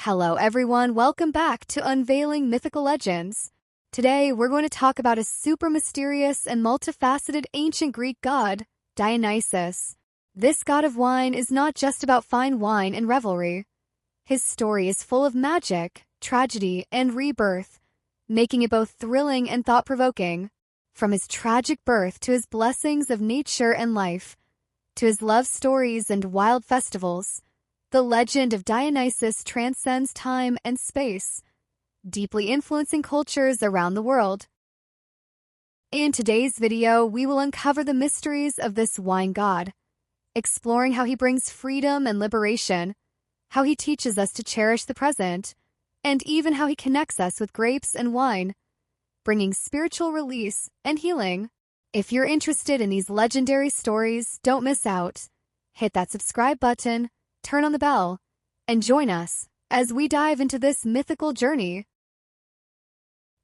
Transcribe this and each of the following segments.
Hello everyone, welcome back to Unveiling Mythical Legends. Today we're going to talk about a super mysterious and multifaceted ancient Greek god, Dionysus. This god of wine is not just about fine wine and revelry. His story is full of magic, tragedy, and rebirth, making it both thrilling and thought-provoking. From his tragic birth to his blessings of nature and life, to his love stories and wild festivals, the legend of Dionysus transcends time and space, deeply influencing cultures around the world. In today's video, we will uncover the mysteries of this wine god, exploring how he brings freedom and liberation, how he teaches us to cherish the present, and even how he connects us with grapes and wine, bringing spiritual release and healing. If you're interested in these legendary stories, don't miss out. Hit that subscribe button, turn on the bell, and join us as we dive into this mythical journey.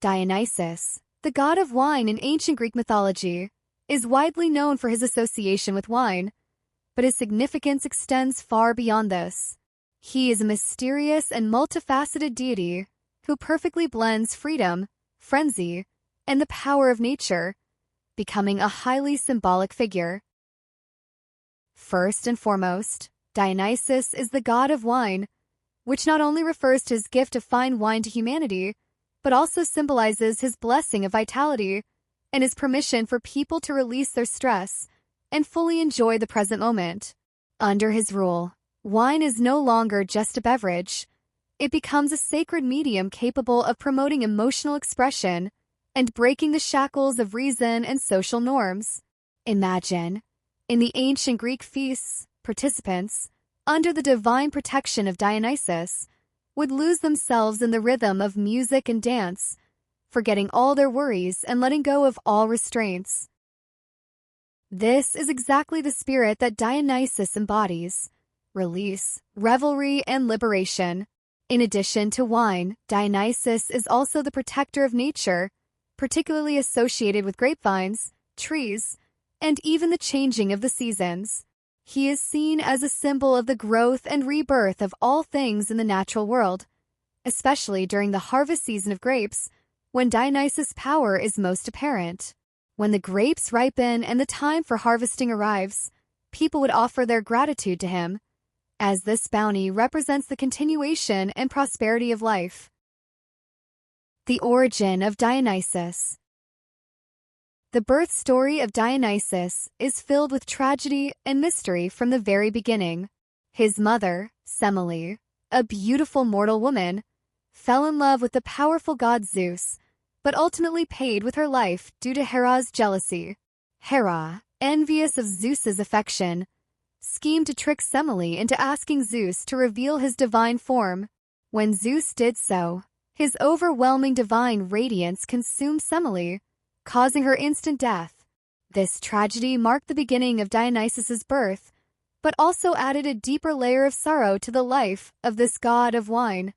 Dionysus, the god of wine in ancient Greek mythology, is widely known for his association with wine, but his significance extends far beyond this. He is a mysterious and multifaceted deity who perfectly blends freedom, frenzy, and the power of nature, becoming a highly symbolic figure. First and foremost, Dionysus is the god of wine, which not only refers to his gift of fine wine to humanity, but also symbolizes his blessing of vitality and his permission for people to release their stress and fully enjoy the present moment. Under his rule, wine is no longer just a beverage. It becomes a sacred medium capable of promoting emotional expression and breaking the shackles of reason and social norms. Imagine, in the ancient Greek feasts, participants, under the divine protection of Dionysus, would lose themselves in the rhythm of music and dance, forgetting all their worries and letting go of all restraints. This is exactly the spirit that Dionysus embodies: release, revelry, and liberation. In addition to wine, Dionysus is also the protector of nature, particularly associated with grapevines, trees, and even the changing of the seasons. He is seen as a symbol of the growth and rebirth of all things in the natural world, especially during the harvest season of grapes, when Dionysus' power is most apparent. When the grapes ripen and the time for harvesting arrives, people would offer their gratitude to him, as this bounty represents the continuation and prosperity of life. The origin of Dionysus. The birth story of Dionysus is filled with tragedy and mystery from the very beginning. His mother, Semele, a beautiful mortal woman, fell in love with the powerful god Zeus, but ultimately paid with her life due to Hera's jealousy. Hera, envious of Zeus's affection, schemed to trick Semele into asking Zeus to reveal his divine form. When Zeus did so, his overwhelming divine radiance consumed Semele, causing her instant death. This tragedy marked the beginning of Dionysus's birth, but also added a deeper layer of sorrow to the life of this god of wine.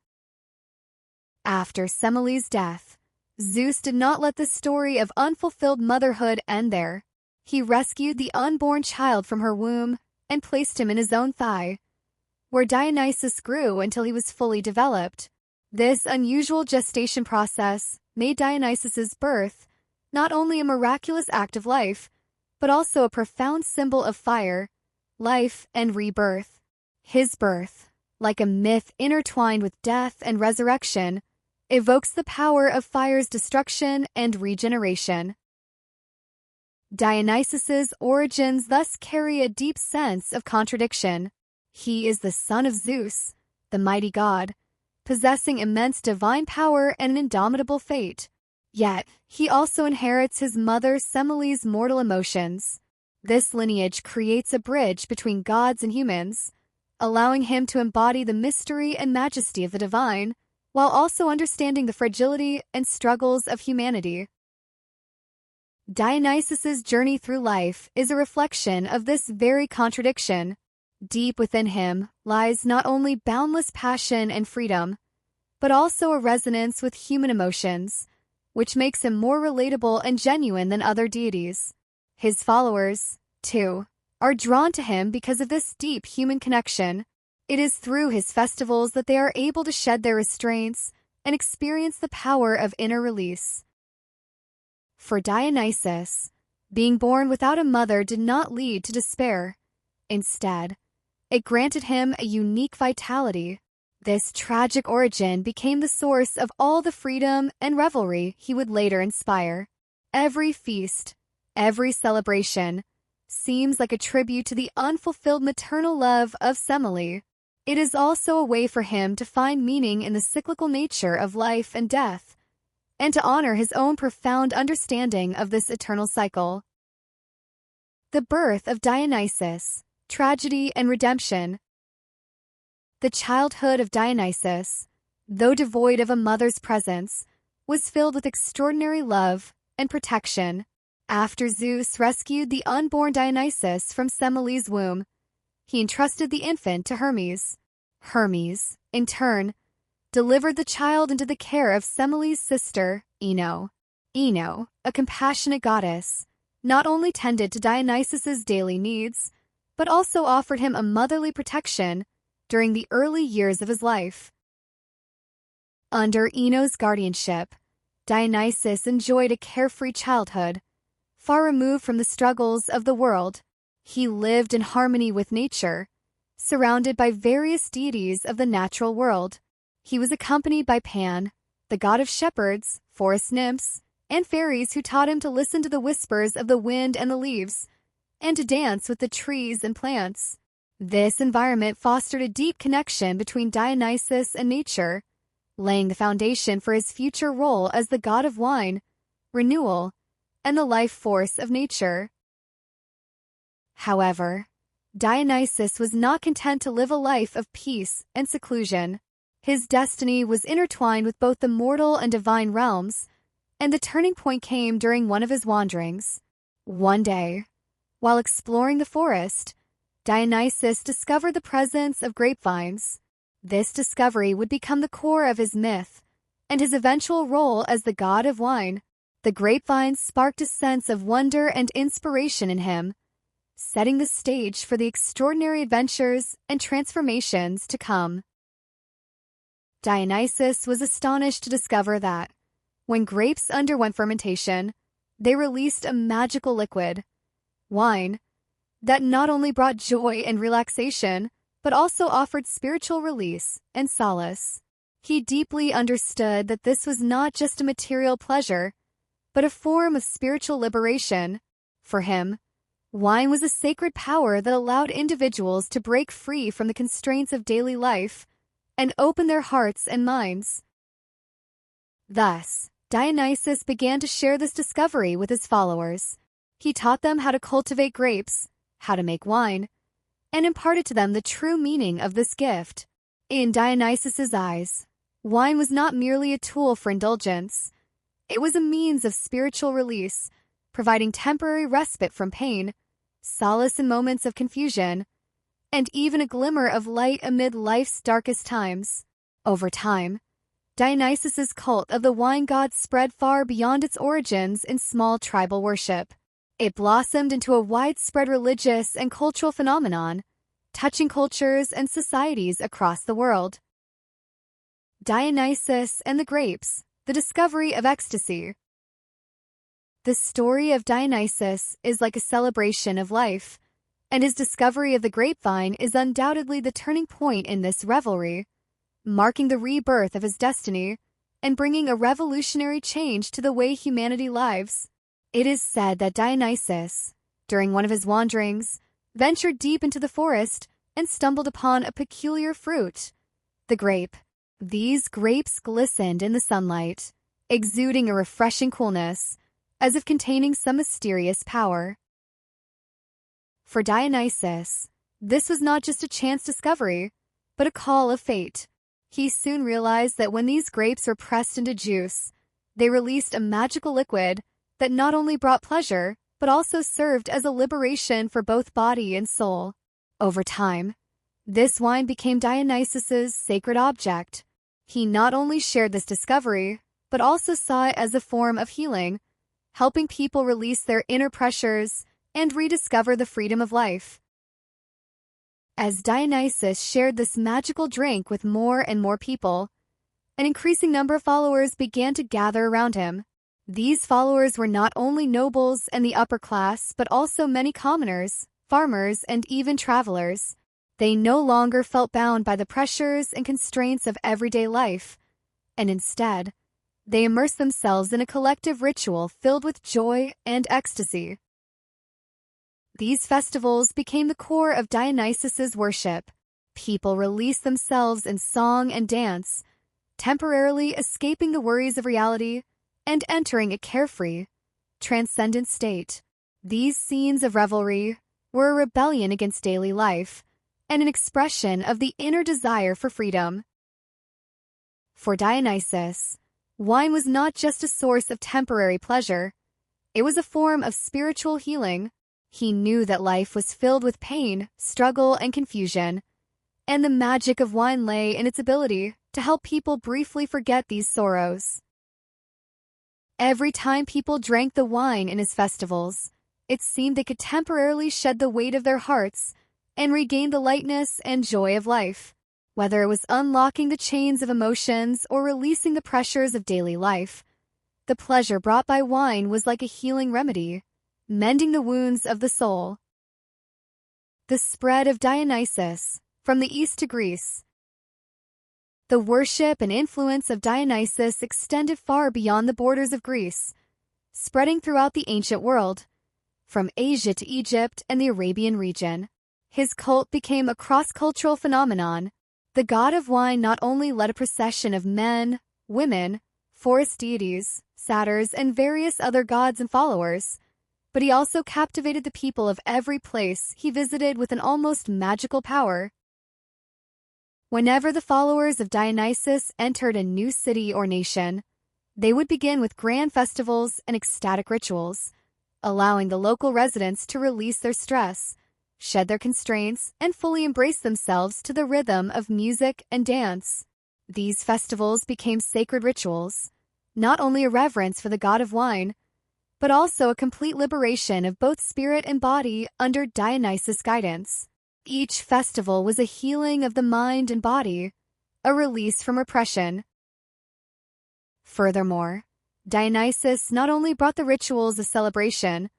After Semele's death, Zeus did not let the story of unfulfilled motherhood end there. He rescued the unborn child from her womb and placed him in his own thigh, where Dionysus grew until he was fully developed. This unusual gestation process made Dionysus's birth not only a miraculous act of life, but also a profound symbol of fire, life, and rebirth. His birth, like a myth intertwined with death and resurrection, evokes the power of fire's destruction and regeneration. Dionysus's origins thus carry a deep sense of contradiction. He is the son of Zeus, the mighty god, possessing immense divine power and an indomitable fate. Yet, he also inherits his mother Semele's mortal emotions. This lineage creates a bridge between gods and humans, allowing him to embody the mystery and majesty of the divine, while also understanding the fragility and struggles of humanity. Dionysus's journey through life is a reflection of this very contradiction. Deep within him lies not only boundless passion and freedom, but also a resonance with human emotions, which makes him more relatable and genuine than other deities. His followers, too, are drawn to him because of this deep human connection. It is through his festivals that they are able to shed their restraints and experience the power of inner release. For Dionysus, being born without a mother did not lead to despair. Instead, it granted him a unique vitality. This tragic origin became the source of all the freedom and revelry he would later inspire. Every feast, every celebration, seems like a tribute to the unfulfilled maternal love of Semele. It is also a way for him to find meaning in the cyclical nature of life and death, and to honor his own profound understanding of this eternal cycle. The birth of Dionysus, tragedy and redemption. The childhood of Dionysus, though devoid of a mother's presence, was filled with extraordinary love and protection. After Zeus rescued the unborn Dionysus from Semele's womb, he entrusted the infant to Hermes. Hermes, in turn, delivered the child into the care of Semele's sister, Ino. Ino, a compassionate goddess, not only tended to Dionysus's daily needs, but also offered him a motherly protection during the early years of his life. Under Ino's guardianship, Dionysus enjoyed a carefree childhood, far removed from the struggles of the world. He lived in harmony with nature, surrounded by various deities of the natural world. He was accompanied by Pan, the god of shepherds, forest nymphs, and fairies who taught him to listen to the whispers of the wind and the leaves, and to dance with the trees and plants. This environment fostered a deep connection between Dionysus and nature, laying the foundation for his future role as the god of wine, renewal, and the life force of nature. However, Dionysus was not content to live a life of peace and seclusion. His destiny was intertwined with both the mortal and divine realms, and the turning point came during one of his wanderings. One day, while exploring the forest, Dionysus discovered the presence of grapevines. This discovery would become the core of his myth and his eventual role as the god of wine. The grapevines sparked a sense of wonder and inspiration in him, setting the stage for the extraordinary adventures and transformations to come. Dionysus was astonished to discover that, when grapes underwent fermentation, they released a magical liquid, wine, that not only brought joy and relaxation, but also offered spiritual release and solace. He deeply understood that this was not just a material pleasure, but a form of spiritual liberation. For him, wine was a sacred power that allowed individuals to break free from the constraints of daily life and open their hearts and minds. Thus, Dionysus began to share this discovery with his followers. He taught them how to cultivate grapes, how to make wine, and imparted to them the true meaning of this gift. In Dionysus's eyes, wine was not merely a tool for indulgence. It was a means of spiritual release, providing temporary respite from pain, solace in moments of confusion, and even a glimmer of light amid life's darkest times. Over time, Dionysus's cult of the wine god spread far beyond its origins in small tribal worship. It blossomed into a widespread religious and cultural phenomenon, touching cultures and societies across the world. Dionysus and the Grapes, the discovery of ecstasy. The story of Dionysus is like a celebration of life, and his discovery of the grapevine is undoubtedly the turning point in this revelry, marking the rebirth of his destiny and bringing a revolutionary change to the way humanity lives. It is said that Dionysus, during one of his wanderings, ventured deep into the forest and stumbled upon a peculiar fruit, the grape. These grapes glistened in the sunlight, exuding a refreshing coolness, as if containing some mysterious power. For Dionysus, this was not just a chance discovery, but a call of fate. He soon realized that when these grapes were pressed into juice, they released a magical liquid that not only brought pleasure, but also served as a liberation for both body and soul. Over time, this wine became Dionysus's sacred object. He not only shared this discovery, but also saw it as a form of healing, helping people release their inner pressures and rediscover the freedom of life. As Dionysus shared this magical drink with more and more people, an increasing number of followers began to gather around him. These followers were not only nobles and the upper class, but also many commoners, farmers, and even travelers. They no longer felt bound by the pressures and constraints of everyday life, and instead, they immersed themselves in a collective ritual filled with joy and ecstasy. These festivals became the core of Dionysus's worship. People released themselves in song and dance, temporarily escaping the worries of reality and entering a carefree, transcendent state. These scenes of revelry were a rebellion against daily life and an expression of the inner desire for freedom. For Dionysus, wine was not just a source of temporary pleasure. It was a form of spiritual healing. He knew that life was filled with pain, struggle, and confusion, and the magic of wine lay in its ability to help people briefly forget these sorrows. Every time people drank the wine in his festivals, it seemed they could temporarily shed the weight of their hearts and regain the lightness and joy of life. Whether it was unlocking the chains of emotions or releasing the pressures of daily life, the pleasure brought by wine was like a healing remedy, mending the wounds of the soul. The spread of Dionysus, from the east to Greece. The worship and influence of Dionysus extended far beyond the borders of Greece, spreading throughout the ancient world, from Asia to Egypt and the Arabian region. His cult became a cross-cultural phenomenon. The god of wine not only led a procession of men, women, forest deities, satyrs, and various other gods and followers, but he also captivated the people of every place he visited with an almost magical power. Whenever the followers of Dionysus entered a new city or nation, they would begin with grand festivals and ecstatic rituals, allowing the local residents to release their stress, shed their constraints, and fully embrace themselves to the rhythm of music and dance. These festivals became sacred rituals, not only a reverence for the god of wine, but also a complete liberation of both spirit and body under Dionysus' guidance. Each festival was a healing of the mind and body, a release from repression. Furthermore, Dionysus not only brought the rituals of celebration,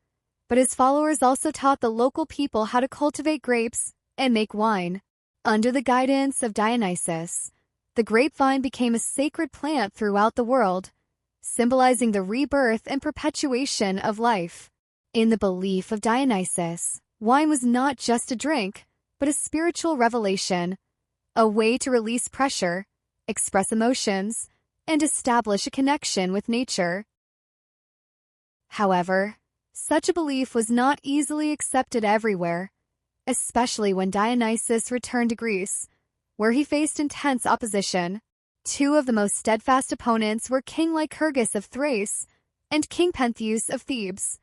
but his followers also taught the local people how to cultivate grapes and make wine. Under the guidance of Dionysus, the grapevine became a sacred plant throughout the world, symbolizing the rebirth and perpetuation of life. In the belief of Dionysus, wine was not just a drink, but a spiritual revelation, a way to release pressure, express emotions, and establish a connection with nature. However, such a belief was not easily accepted everywhere, especially when Dionysus returned to Greece, where he faced intense opposition. Two of the most steadfast opponents were King Lycurgus of Thrace and King Pentheus of Thebes.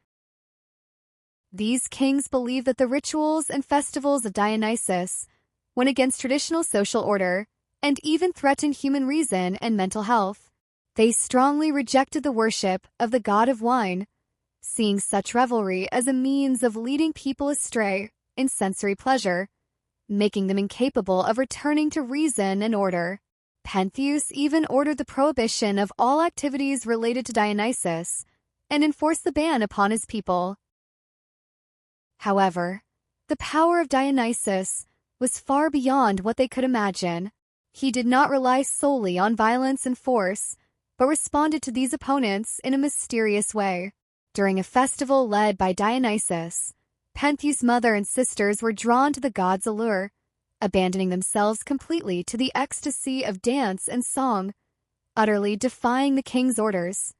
These kings believed that the rituals and festivals of Dionysus went against traditional social order and even threatened human reason and mental health. They strongly rejected the worship of the god of wine, seeing such revelry as a means of leading people astray in sensory pleasure, making them incapable of returning to reason and order. Pentheus even ordered the prohibition of all activities related to Dionysus and enforced the ban upon his people. However, the power of Dionysus was far beyond what they could imagine. He did not rely solely on violence and force, but responded to these opponents in a mysterious way. During a festival led by Dionysus, Pentheus' mother and sisters were drawn to the god's allure, abandoning themselves completely to the ecstasy of dance and song, utterly defying the king's orders.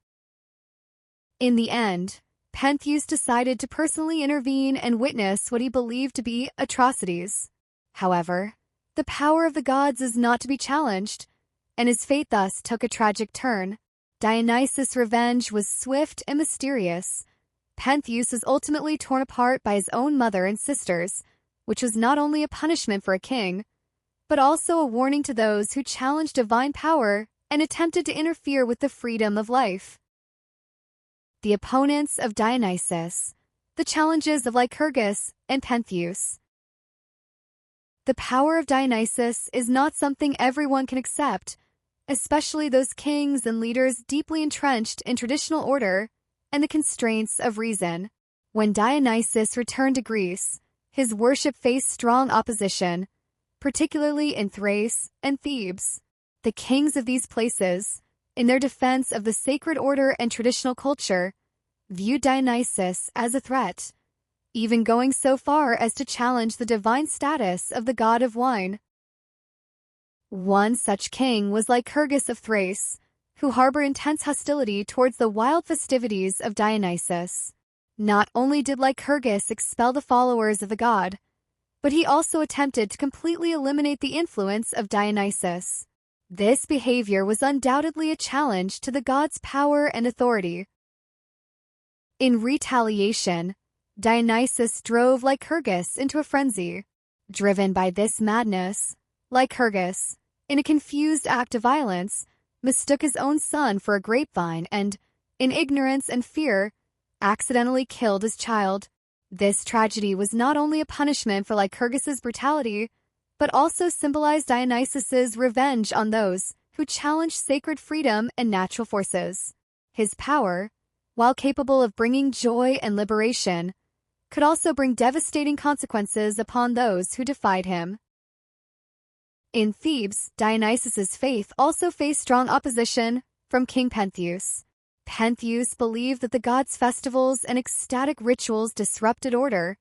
In the end, Pentheus decided to personally intervene and witness what he believed to be atrocities. However, the power of the gods is not to be challenged, and his fate thus took a tragic turn. Dionysus' revenge was swift and mysterious. Pentheus was ultimately torn apart by his own mother and sisters, which was not only a punishment for a king, but also a warning to those who challenged divine power and attempted to interfere with the freedom of life. The opponents of Dionysus, the challenges of Lycurgus and Pentheus. The power of Dionysus is not something everyone can accept, especially those kings and leaders deeply entrenched in traditional order and the constraints of reason. When Dionysus returned to Greece, his worship faced strong opposition, particularly in Thrace and Thebes. The kings of these places, in their defense of the sacred order and traditional culture, viewed Dionysus as a threat, even going so far as to challenge the divine status of the god of wine. One such king was Lycurgus of Thrace, who harbored intense hostility towards the wild festivities of Dionysus. Not only did Lycurgus expel the followers of the god, but he also attempted to completely eliminate the influence of Dionysus. This behavior was undoubtedly a challenge to the god's power and authority. In retaliation, Dionysus drove Lycurgus into a frenzy. Driven by this madness, Lycurgus, in a confused act of violence, mistook his own son for a grapevine and, in ignorance and fear, accidentally killed his child. This tragedy was not only a punishment for Lycurgus's brutality, but also symbolized Dionysus's revenge on those who challenged sacred freedom and natural forces. His power, while capable of bringing joy and liberation, could also bring devastating consequences upon those who defied him. In Thebes, Dionysus's faith also faced strong opposition from King Pentheus. Pentheus believed that the god's festivals and ecstatic rituals disrupted order,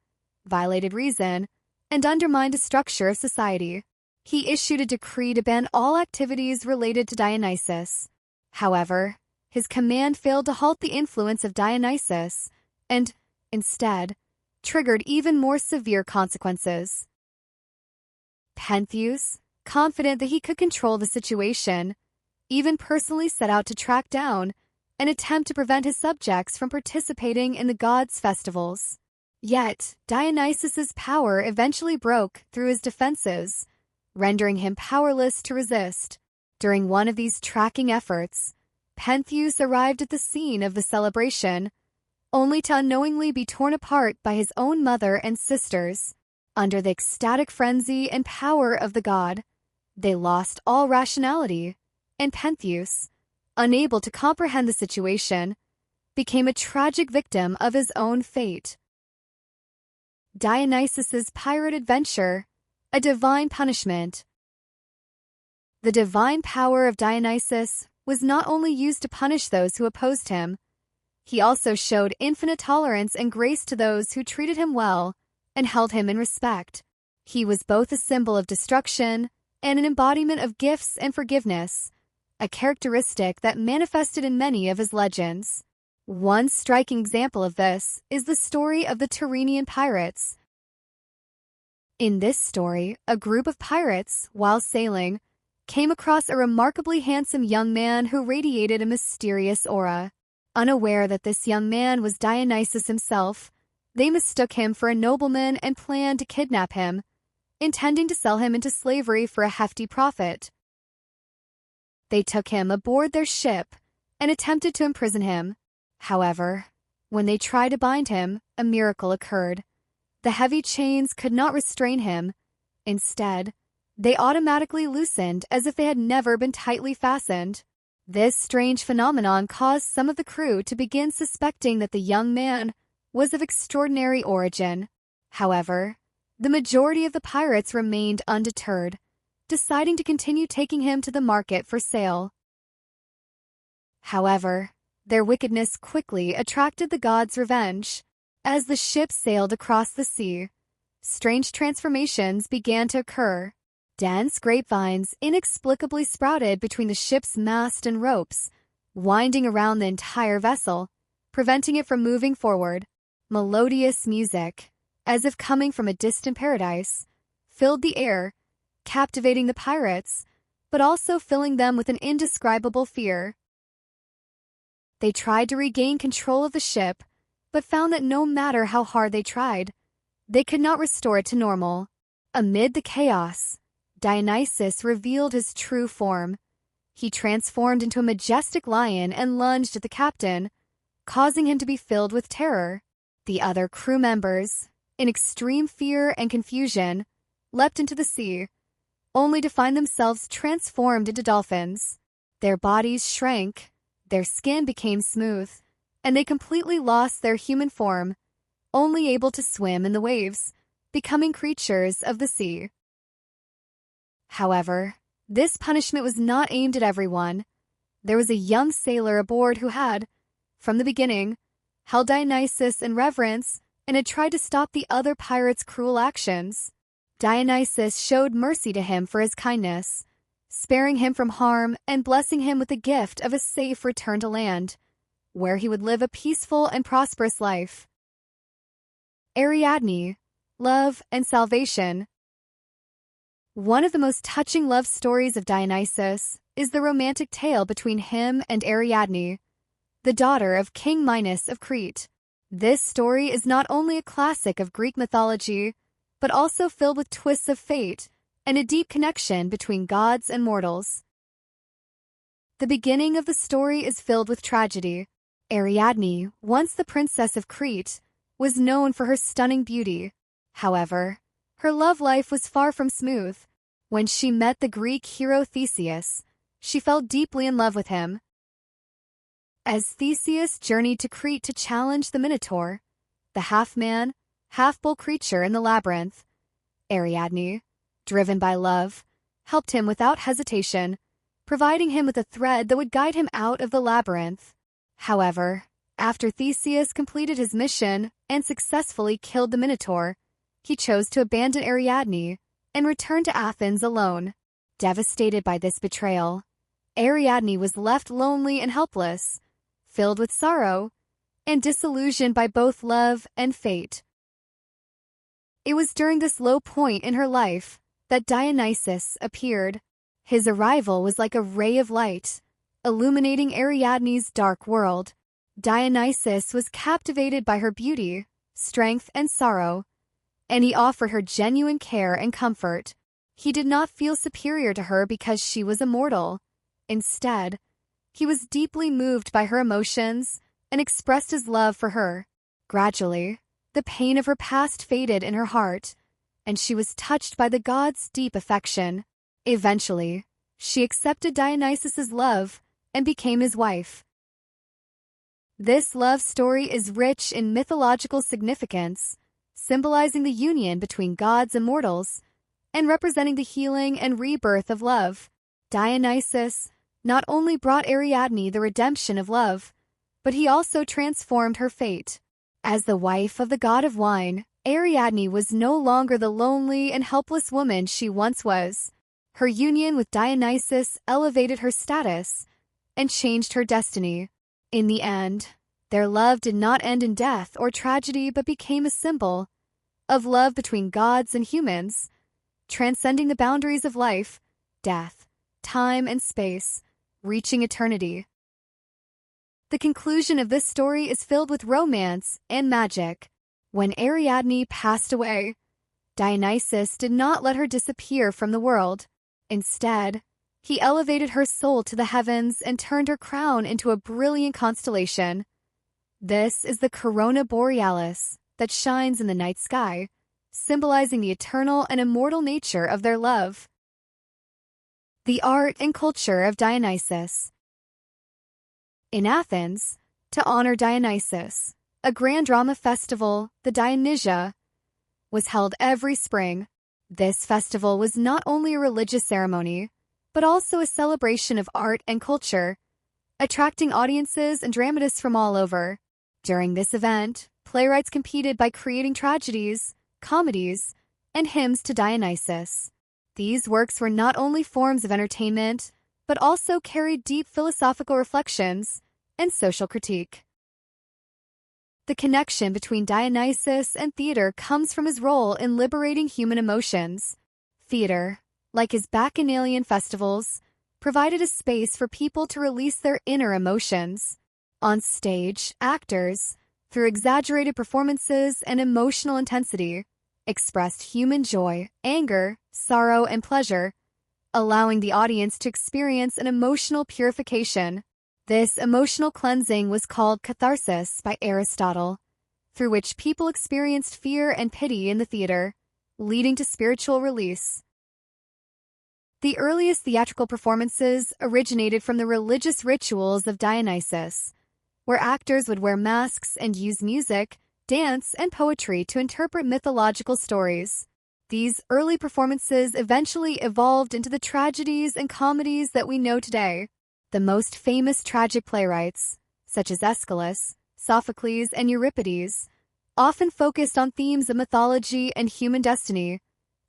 violated reason, and undermined the structure of society. He issued a decree to ban all activities related to Dionysus. However, his command failed to halt the influence of Dionysus and, instead, triggered even more severe consequences. Pentheus, confident that he could control the situation, even personally set out to track down and attempt to prevent his subjects from participating in the god's festivals. Yet, Dionysus's power eventually broke through his defenses, rendering him powerless to resist. During one of these tracking efforts, Pentheus arrived at the scene of the celebration, only to unknowingly be torn apart by his own mother and sisters. Under the ecstatic frenzy and power of the god, they lost all rationality, and Pentheus, unable to comprehend the situation, became a tragic victim of his own fate. Dionysus's pirate adventure, a divine punishment. The divine power of Dionysus was not only used to punish those who opposed him, he also showed infinite tolerance and grace to those who treated him well and held him in respect. He was both a symbol of destruction and an embodiment of gifts and forgiveness, a characteristic that manifested in many of his legends. One striking example of this is the story of the Tyrrhenian pirates. In this story, a group of pirates, while sailing, came across a remarkably handsome young man who radiated a mysterious aura. Unaware that this young man was Dionysus himself, they mistook him for a nobleman and planned to kidnap him, intending to sell him into slavery for a hefty profit. They took him aboard their ship and attempted to imprison him. However, when they tried to bind him, a miracle occurred. The heavy chains could not restrain him. Instead, they automatically loosened as if they had never been tightly fastened. This strange phenomenon caused some of the crew to begin suspecting that the young man was of extraordinary origin. However, the majority of the pirates remained undeterred, deciding to continue taking him to the market for sale. However, their wickedness quickly attracted the gods' revenge. As the ship sailed across the sea, strange transformations began to occur. Dense grapevines inexplicably sprouted between the ship's mast and ropes, winding around the entire vessel, preventing it from moving forward. Melodious music, as if coming from a distant paradise, filled the air, captivating the pirates, but also filling them with an indescribable fear. They tried to regain control of the ship, but found that no matter how hard they tried, they could not restore it to normal. Amid the chaos, Dionysus revealed his true form. He transformed into a majestic lion and lunged at the captain, causing him to be filled with terror. The other crew members, in extreme fear and confusion, leapt into the sea, only to find themselves transformed into dolphins. Their bodies shrank, their skin became smooth, and they completely lost their human form, only able to swim in the waves, becoming creatures of the sea. However, this punishment was not aimed at everyone. There was a young sailor aboard who had, from the beginning, held Dionysus in reverence and had tried to stop the other pirates' cruel actions. Dionysus showed mercy to him for his kindness, sparing him from harm and blessing him with the gift of a safe return to land, where he would live a peaceful and prosperous life. Ariadne, love and salvation. One of the most touching love stories of Dionysus is the romantic tale between him and Ariadne, the daughter of King Minos of Crete. This story is not only a classic of Greek mythology, but also filled with twists of fate and a deep connection between gods and mortals. The beginning of the story is filled with tragedy. Ariadne, once the princess of Crete, was known for her stunning beauty. However, her love life was far from smooth. When she met the Greek hero Theseus, she fell deeply in love with him. As Theseus journeyed to Crete to challenge the Minotaur, the half-man, half-bull creature in the labyrinth, Ariadne, driven by love, helped him without hesitation, providing him with a thread that would guide him out of the labyrinth. However, after Theseus completed his mission and successfully killed the Minotaur, he chose to abandon Ariadne and return to Athens alone. Devastated by this betrayal, Ariadne was left lonely and helpless, filled with sorrow, and disillusioned by both love and fate. It was during this low point in her life that Dionysus appeared. His arrival was like a ray of light, illuminating Ariadne's dark world. Dionysus was captivated by her beauty, strength, and sorrow, and he offered her genuine care and comfort. He did not feel superior to her because she was immortal. Instead, he was deeply moved by her emotions and expressed his love for her. Gradually, the pain of her past faded in her heart, and she was touched by the god's deep affection. Eventually, she accepted Dionysus's love and became his wife. This love story is rich in mythological significance, symbolizing the union between gods and mortals, and representing the healing and rebirth of love. Dionysus not only brought Ariadne the redemption of love, but he also transformed her fate. As the wife of the god of wine, Ariadne was no longer the lonely and helpless woman she once was. Her union with Dionysus elevated her status and changed her destiny. In the end, their love did not end in death or tragedy but became a symbol of love between gods and humans, transcending the boundaries of life, death, time, and space, reaching eternity. The conclusion of this story is filled with romance and magic. When Ariadne passed away, Dionysus did not let her disappear from the world. Instead, he elevated her soul to the heavens and turned her crown into a brilliant constellation. This is the Corona Borealis that shines in the night sky, symbolizing the eternal and immortal nature of their love. The art and culture of Dionysus. In Athens, to honor Dionysus, a grand drama festival, the Dionysia, was held every spring. This festival was not only a religious ceremony, but also a celebration of art and culture, attracting audiences and dramatists from all over. During this event, playwrights competed by creating tragedies, comedies, and hymns to Dionysus. These works were not only forms of entertainment, but also carried deep philosophical reflections and social critique. The connection between Dionysus and theater comes from his role in liberating human emotions. Theater, like his bacchanalian festivals, provided a space for people to release their inner emotions. On stage, actors, through exaggerated performances and emotional intensity, expressed human joy, anger, sorrow, and pleasure, allowing the audience to experience an emotional purification. This emotional cleansing was called catharsis by Aristotle, through which people experienced fear and pity in the theater, leading to spiritual release. The earliest theatrical performances originated from the religious rituals of Dionysus, where actors would wear masks and use music, dance, and poetry to interpret mythological stories. These early performances eventually evolved into the tragedies and comedies that we know today. The most famous tragic playwrights, such as Aeschylus, Sophocles, and Euripides, often focused on themes of mythology and human destiny,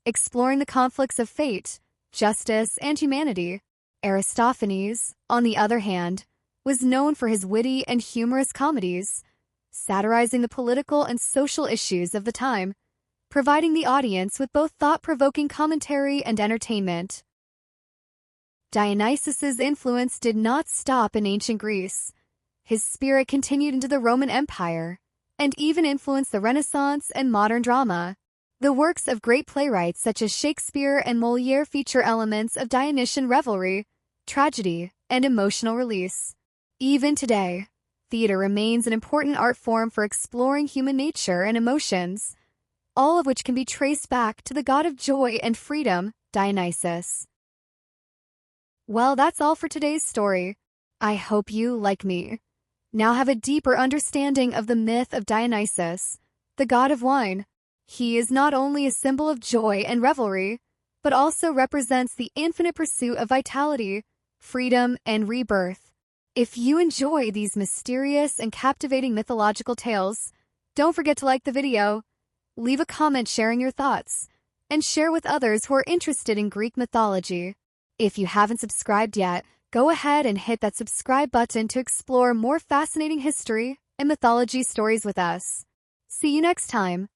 exploring the conflicts of fate, justice, and humanity. Aristophanes, on the other hand, was known for his witty and humorous comedies, satirizing the political and social issues of the time, providing the audience with both thought-provoking commentary and entertainment. Dionysus's influence did not stop in ancient Greece. His spirit continued into the Roman Empire, and even influenced the Renaissance and modern drama. The works of great playwrights such as Shakespeare and Molière feature elements of Dionysian revelry, tragedy, and emotional release. Even today, theater remains an important art form for exploring human nature and emotions, all of which can be traced back to the god of joy and freedom, Dionysus. Well, that's all for today's story. I hope you, like me, now have a deeper understanding of the myth of Dionysus, the god of wine. He is not only a symbol of joy and revelry, but also represents the infinite pursuit of vitality, freedom, and rebirth. If you enjoy these mysterious and captivating mythological tales, don't forget to like the video, leave a comment sharing your thoughts, and share with others who are interested in Greek mythology. If you haven't subscribed yet, go ahead and hit that subscribe button to explore more fascinating history and mythology stories with us. See you next time.